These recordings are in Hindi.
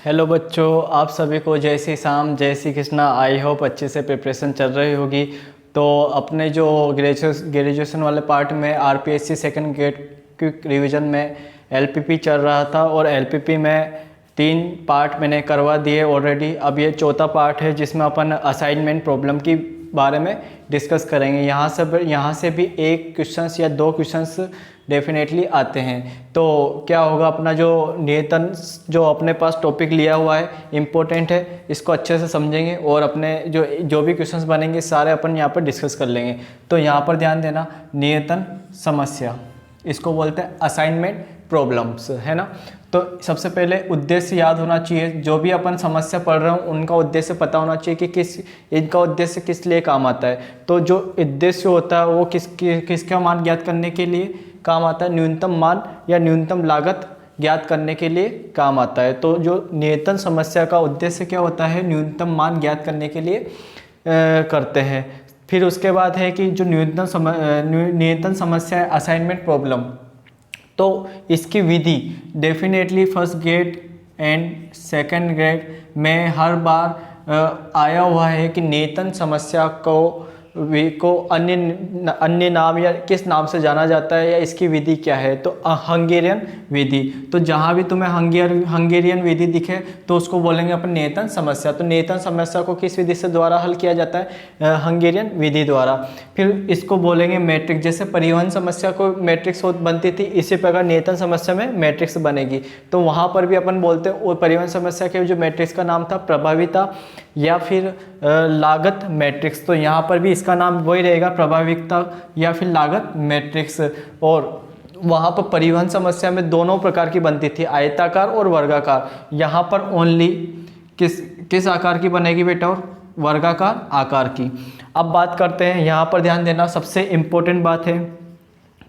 हेलो बच्चों, आप सभी को जय श्री शाम, जय श्री कृष्णा। आई होप अच्छे से प्रिपरेशन चल रही होगी। तो अपने जो ग्रेजुएशन वाले पार्ट में आरपीएससी सेकंड ग्रेड की रिवीजन में एलपीपी चल रहा था और एलपीपी में 3 पार्ट मैंने करवा दिए ऑलरेडी। अब ये चौथा पार्ट है जिसमें अपन असाइनमेंट प्रॉब्लम की बारे में डिस्कस करेंगे। यहाँ से भी एक क्वेश्चंस या 2 क्वेश्चंस डेफिनेटली आते हैं। तो क्या होगा, अपना जो नियतन जो अपने पास टॉपिक लिया हुआ है इम्पोर्टेंट है, इसको अच्छे से समझेंगे और अपने जो भी क्वेश्चंस बनेंगे सारे अपन यहाँ पर डिस्कस कर लेंगे। तो यहाँ पर ध्यान देना, नियतन समस्या, इसको बोलते हैं असाइनमेंट प्रॉब्लम्स, है ना। तो सबसे पहले उद्देश्य याद होना चाहिए। जो भी अपन समस्या पढ़ रहे हो उनका उद्देश्य पता होना चाहिए कि इनका उद्देश्य किस लिए काम आता है। तो जो उद्देश्य होता है वो किसका मान ज्ञात करने के लिए काम आता है, न्यूनतम मान या न्यूनतम लागत ज्ञात करने के लिए काम आता है। तो जो नियतन समस्या का उद्देश्य क्या होता है, न्यूनतम मान ज्ञात करने के लिए करते हैं। फिर उसके बाद है कि जो नियतन समस्या है असाइनमेंट प्रॉब्लम, तो इसकी विधि definitely first grade and second grade में हर बार आया हुआ है कि नियतन समस्या को अन्य नाम या किस नाम से जाना जाता है या इसकी विधि क्या है। तो हंगेरियन विधि, तो जहाँ भी तुम्हें हंगेरियन विधि दिखे तो उसको बोलेंगे अपन नियतन समस्या। तो नियतन समस्या को किस विधि से द्वारा हल किया जाता है, हंगेरियन विधि द्वारा। फिर इसको बोलेंगे मैट्रिक्स। जैसे परिवहन समस्या को मैट्रिक्स बनती थी, इसी प्रकार नियतन समस्या में मैट्रिक्स बनेगी। तो वहाँ पर भी अपन बोलते हैं, और परिवहन समस्या के जो मैट्रिक्स का नाम था प्रभाविता या फिर लागत मैट्रिक्स। तो यहाँ पर भी इसका नाम वही रहेगा, प्रभाविता या फिर लागत मैट्रिक्स। और वहाँ पर परिवहन समस्या में दोनों प्रकार की बनती थी, आयताकार और वर्गाकार। यहाँ पर ओनली किस आकार की बनेगी बेटा, और वर्गाकार आकार की। अब बात करते हैं, यहाँ पर ध्यान देना, सबसे इम्पोर्टेंट बात है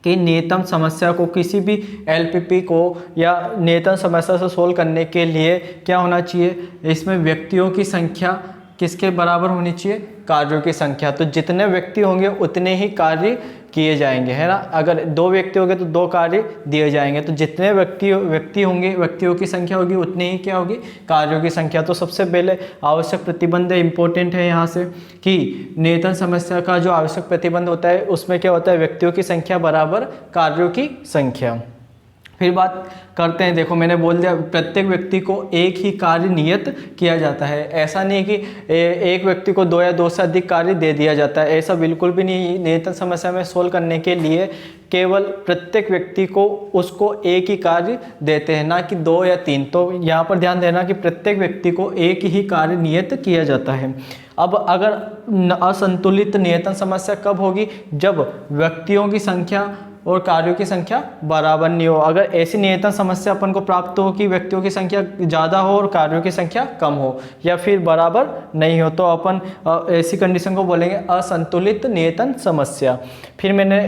कि नियतन समस्या को किसी भी एलपीपी को या नियतन समस्या से सोल्व करने के लिए क्या होना चाहिए, इसमें व्यक्तियों की संख्या किसके बराबर होनी चाहिए, कार्यों की संख्या। तो जितने व्यक्ति होंगे उतने ही कार्य किए जाएंगे, है ना। अगर 2 व्यक्ति होंगे तो 2 कार्य दिए जाएंगे। तो जितने व्यक्ति होंगे, व्यक्तियों की संख्या होगी, उतनी ही क्या होगी, कार्यों की संख्या। तो सबसे पहले आवश्यक प्रतिबंध इंपॉर्टेंट है यहाँ से कि नियतन समस्या का जो आवश्यक प्रतिबंध होता है उसमें क्या होता है, व्यक्तियों की संख्या बराबर कार्यों की संख्या। फिर बात करते हैं, देखो मैंने बोल दिया प्रत्येक व्यक्ति को एक ही कार्य नियत किया जाता है। ऐसा नहीं कि एक व्यक्ति को 2 या 2 से अधिक कार्य दे दिया जाता है, ऐसा बिल्कुल भी नहीं। नियतन समस्या में सोल्व करने के लिए केवल प्रत्येक व्यक्ति को उसको एक ही कार्य देते हैं, ना कि 2 या 3। तो यहाँ पर ध्यान देना कि प्रत्येक व्यक्ति को एक ही कार्य नियत किया जाता है। अब अगर असंतुलित नियतन समस्या कब होगी, जब व्यक्तियों की संख्या और कार्यों की संख्या बराबर नहीं हो। अगर ऐसी नियतन समस्या अपन को प्राप्त हो कि व्यक्तियों की संख्या ज़्यादा हो और कार्यों की संख्या कम हो या फिर बराबर नहीं हो, तो अपन ऐसी कंडीशन को बोलेंगे असंतुलित नियतन समस्या। फिर मैंने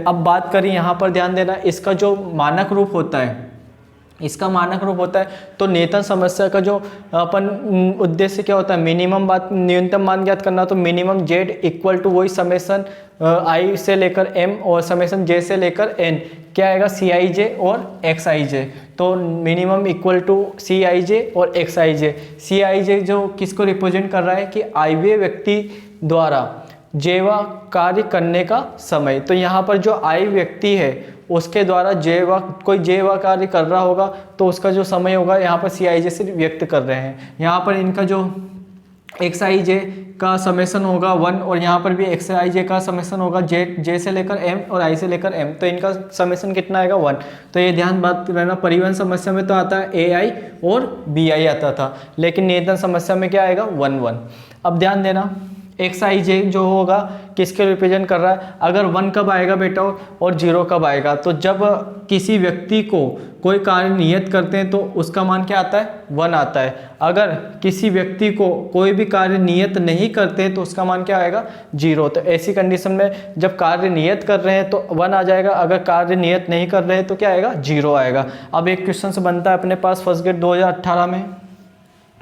अब बात करी, यहाँ पर ध्यान देना, इसका जो मानक रूप होता है, इसका मानक रूप होता है। तो नियतन समस्या का जो अपन उद्देश्य क्या होता है, न्यूनतम मान ज्ञात करना। तो मिनिमम जेड इक्वल टू वही समेसन आई से लेकर एम और समेसन जे से लेकर एन, क्या आएगा, सी आई जे और एक्स आई जे। तो मिनिमम इक्वल टू सी आई जे और एक्स आई जे। सी आई जे जो किसको रिप्रेजेंट कर रहा है कि आयव्यय व्यक्ति द्वारा जेवा कार्य करने का समय। तो यहाँ पर जो आय व्यक्ति है उसके द्वारा कोई जेवा कार्य कर रहा होगा तो उसका जो समय होगा, यहाँ पर सी आई जे से व्यक्त कर रहे हैं। यहाँ पर इनका जो एक्स आई जे का समेसन होगा 1 और यहाँ पर भी एक्स आई जे का समेसन होगा जे से लेकर एम और आई से लेकर एम। तो इनका समेसन कितना आएगा, 1। तो ये ध्यान बात रहना, परिवहन समस्या में तो आता है ए आई और बी आई आता था, लेकिन नियतन समस्या में क्या आएगा, 1 1। अब ध्यान देना, एक्स आई जे जो होगा किसके रिप्रेजेंट कर रहा है, अगर 1 कब आएगा बेटा और 0 कब आएगा। तो जब किसी व्यक्ति को कोई कार्य नियत करते हैं तो उसका मान क्या आता है, 1 आता है। अगर किसी व्यक्ति को कोई भी कार्य नियत नहीं करते हैं तो उसका मान क्या आएगा, 0। तो ऐसी कंडीशन में जब कार्य नियत कर रहे हैं तो 1 आ जाएगा, अगर कार्य नियत नहीं कर रहे हैं तो क्या आएगा, 0 आएगा। अब एक क्वेश्चन बनता है अपने पास फर्स्ट ग्रेड 2018 में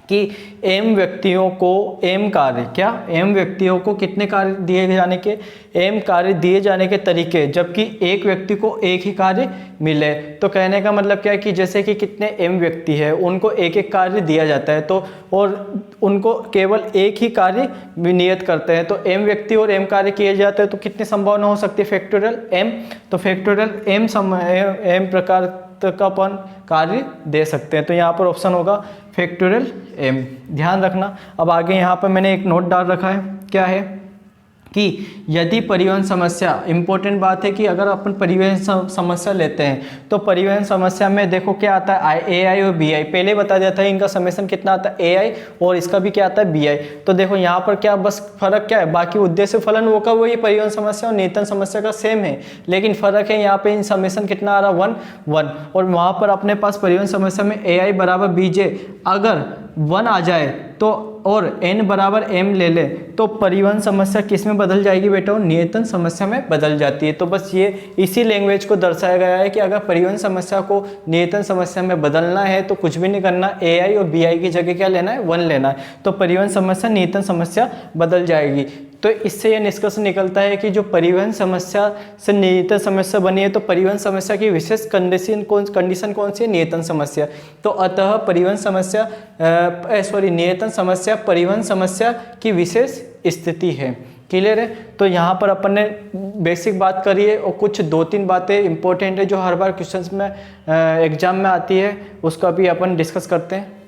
कि एम व्यक्तियों को एम कार्य, क्या एम व्यक्तियों को कितने कार्य दिए जाने के, एम कार्य दिए जाने के तरीके, जबकि एक व्यक्ति को एक ही कार्य मिले। तो कहने का मतलब क्या है कि जैसे कि कितने एम व्यक्ति है उनको एक एक कार्य दिया जाता है, तो और उनको केवल एक ही कार्य नियत करते हैं, तो एम व्यक्ति और एम कार्य किए जाते हैं, तो कितनी संभावना हो सकती है फैक्टोरियल एम, तो फैक्टोरियल एम प्रकार का अपन कार्य दे सकते हैं। तो यहाँ पर ऑप्शन होगा फैक्टोरियल एम, ध्यान रखना। अब आगे यहाँ पर मैंने एक नोट डाल रखा है, क्या है कि यदि परिवहन समस्या, इंपॉर्टेंट बात है कि अगर अपन परिवहन समस्या लेते हैं तो परिवहन समस्या में देखो क्या आता है, ए आई और बी आई, पहले बता दिया था इनका समेशन कितना आता है ए आई, और इसका भी क्या आता है बी आई। तो देखो यहाँ पर क्या बस फर्क क्या है, बाकी उद्देश्य फलन वो का वही परिवहन समस्या और नियतन समस्या का सेम है, लेकिन फर्क है यहाँ पे इन समेशन कितना आ रहा 1, और वहाँ पर अपने पास परिवहन समस्या में ए आई बराबर बी जे अगर 1 आ जाए तो और n बराबर m ले ले तो परिवहन समस्या किस में बदल जाएगी बेटा, नियतन समस्या में बदल जाती है। तो बस ये इसी लैंग्वेज को दर्शाया गया है कि अगर परिवहन समस्या को नियतन समस्या में बदलना है तो कुछ भी नहीं करना, ai और bi की जगह क्या लेना है 1 लेना है, तो परिवहन समस्या नियतन समस्या बदल जाएगी। तो इससे यह निष्कर्ष निकलता है कि जो परिवहन समस्या से नियतन समस्या बनी है तो परिवहन समस्या की विशेष कंडीशन कौन सी है, नियतन समस्या। तो अतः परिवहन समस्या नियतन समस्या परिवहन समस्या की विशेष स्थिति है। क्लियर है। तो यहाँ पर अपन ने बेसिक बात करी है और कुछ 2-3 बातें इंपॉर्टेंट है जो हर बार क्वेश्चंस में एग्जाम में आती है, उसका भी अपन डिस्कस करते हैं।